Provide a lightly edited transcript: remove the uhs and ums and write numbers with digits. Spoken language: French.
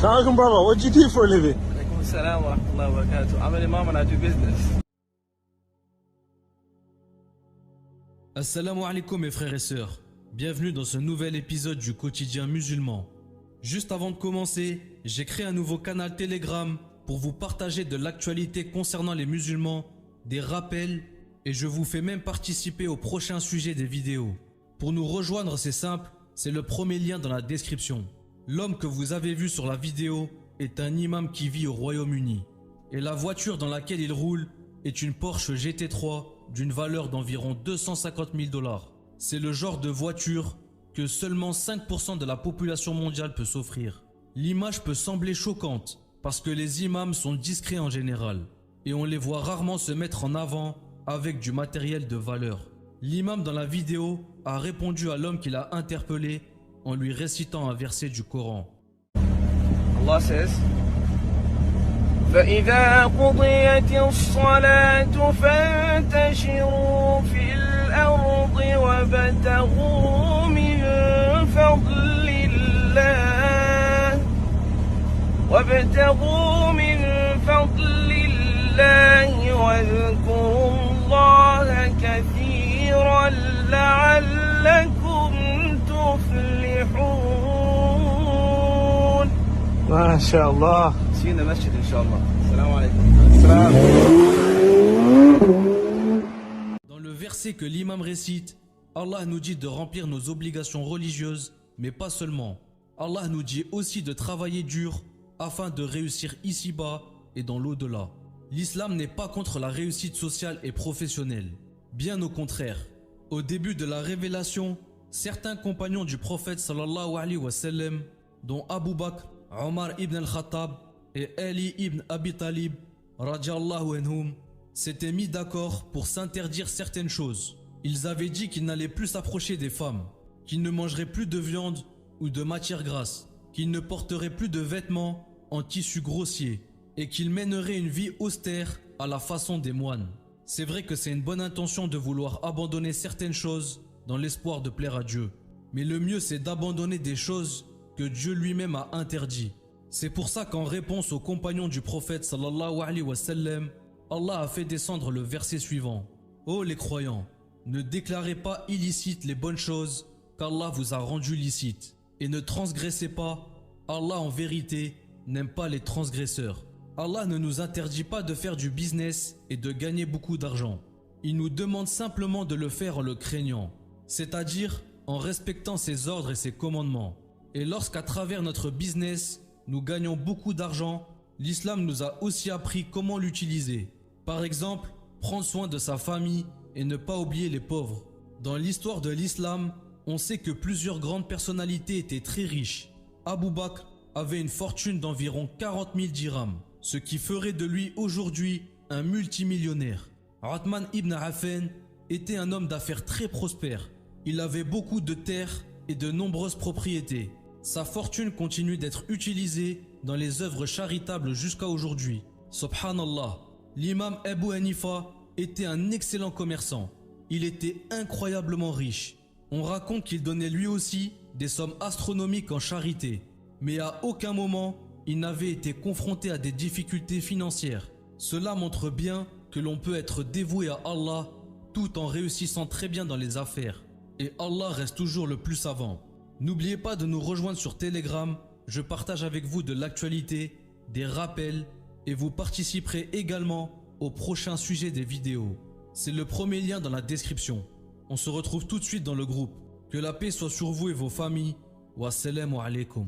Assalamualaikum, brother. What do you do for a living? Alaikum assalam wa rahmatullahi wa barakatuh. I'm an imam and I do business. Assalamu alaikum mes frères et sœurs. Bienvenue dans ce nouvel épisode du quotidien musulman. Juste avant de commencer, j'ai créé un nouveau canal Telegram pour vous partager de l'actualité concernant les musulmans, des rappels et je vous fais même participer au prochain sujet des vidéos. Pour nous rejoindre, c'est simple, c'est le premier lien dans la description. L'homme que vous avez vu sur la vidéo est un imam qui vit au Royaume-Uni. Et la voiture dans laquelle il roule est une Porsche GT3 d'une valeur d'environ 250 000 $. C'est le genre de voiture que seulement 5% de la population mondiale peut s'offrir. L'image peut sembler choquante parce que les imams sont discrets en général et on les voit rarement se mettre en avant avec du matériel de valeur. L'imam dans la vidéo a répondu à l'homme qui l'a interpellé en lui récitant un verset du Coran. Allah says, فَإِذَا قُضِيَتِ الصَّلَاةُ فَانْتَشِرُوا فِي الْأَرْضِ وَابْتَغُوا مِنْ فَضْلِ اللَّهِ وَاذْكُرُوا اللَّهَ كَثِيرًا لَعَلَّكُمْ تُفْلِحُونَ. ما شاء الله. See you in the masjid, inshallah. Assalamu alaikum. Dans le verset que l'imam récite, Allah nous dit de remplir nos obligations religieuses, mais pas seulement. Allah nous dit aussi de travailler dur afin de réussir ici-bas et dans l'au-delà. L'islam n'est pas contre la réussite sociale et professionnelle. Bien au contraire. Au début de la révélation, certains compagnons du prophète sallallahu alayhi wa sallam, dont Abu Bakr, Omar ibn al-Khattab et Ali ibn Abi Talib, radiallahu anhum, s'étaient mis d'accord pour s'interdire certaines choses. Ils avaient dit qu'ils n'allaient plus s'approcher des femmes, qu'ils ne mangeraient plus de viande ou de matière grasse, qu'ils ne porteraient plus de vêtements en tissu grossier et qu'ils mèneraient une vie austère à la façon des moines. C'est vrai que c'est une bonne intention de vouloir abandonner certaines choses dans l'espoir de plaire à Dieu. Mais le mieux c'est d'abandonner des choses que Dieu lui-même a interdites. C'est pour ça qu'en réponse aux compagnons du prophète sallallahu alayhi wa sallam, Allah a fait descendre le verset suivant. Ô les croyants, ne déclarez pas illicites les bonnes choses qu'Allah vous a rendues licites. Et ne transgressez pas, Allah en vérité n'aime pas les transgresseurs. Allah ne nous interdit pas de faire du business et de gagner beaucoup d'argent. Il nous demande simplement de le faire en le craignant, c'est-à-dire en respectant ses ordres et ses commandements. Et lorsqu'à travers notre business, nous gagnons beaucoup d'argent, l'islam nous a aussi appris comment l'utiliser. Par exemple, prendre soin de sa famille et ne pas oublier les pauvres. Dans l'histoire de l'islam, on sait que plusieurs grandes personnalités étaient très riches. Abu Bakr avait une fortune d'environ 40 000 dirhams, ce qui ferait de lui aujourd'hui un multimillionnaire. Uthman ibn Affan était un homme d'affaires très prospère. Il avait beaucoup de terres et de nombreuses propriétés. Sa fortune continue d'être utilisée dans les œuvres charitables jusqu'à aujourd'hui. Subhanallah, l'imam Abu Hanifa était un excellent commerçant. Il était incroyablement riche. On raconte qu'il donnait lui aussi des sommes astronomiques en charité. Mais à aucun moment, il n'avait été confronté à des difficultés financières. Cela montre bien que l'on peut être dévoué à Allah tout en réussissant très bien dans les affaires. Et Allah reste toujours le plus savant. N'oubliez pas de nous rejoindre sur Telegram. Je partage avec vous de l'actualité, des rappels et vous participerez également au prochain sujet des vidéos. C'est le premier lien dans la description. On se retrouve tout de suite dans le groupe. Que la paix soit sur vous et vos familles. Wassalamu alaikum.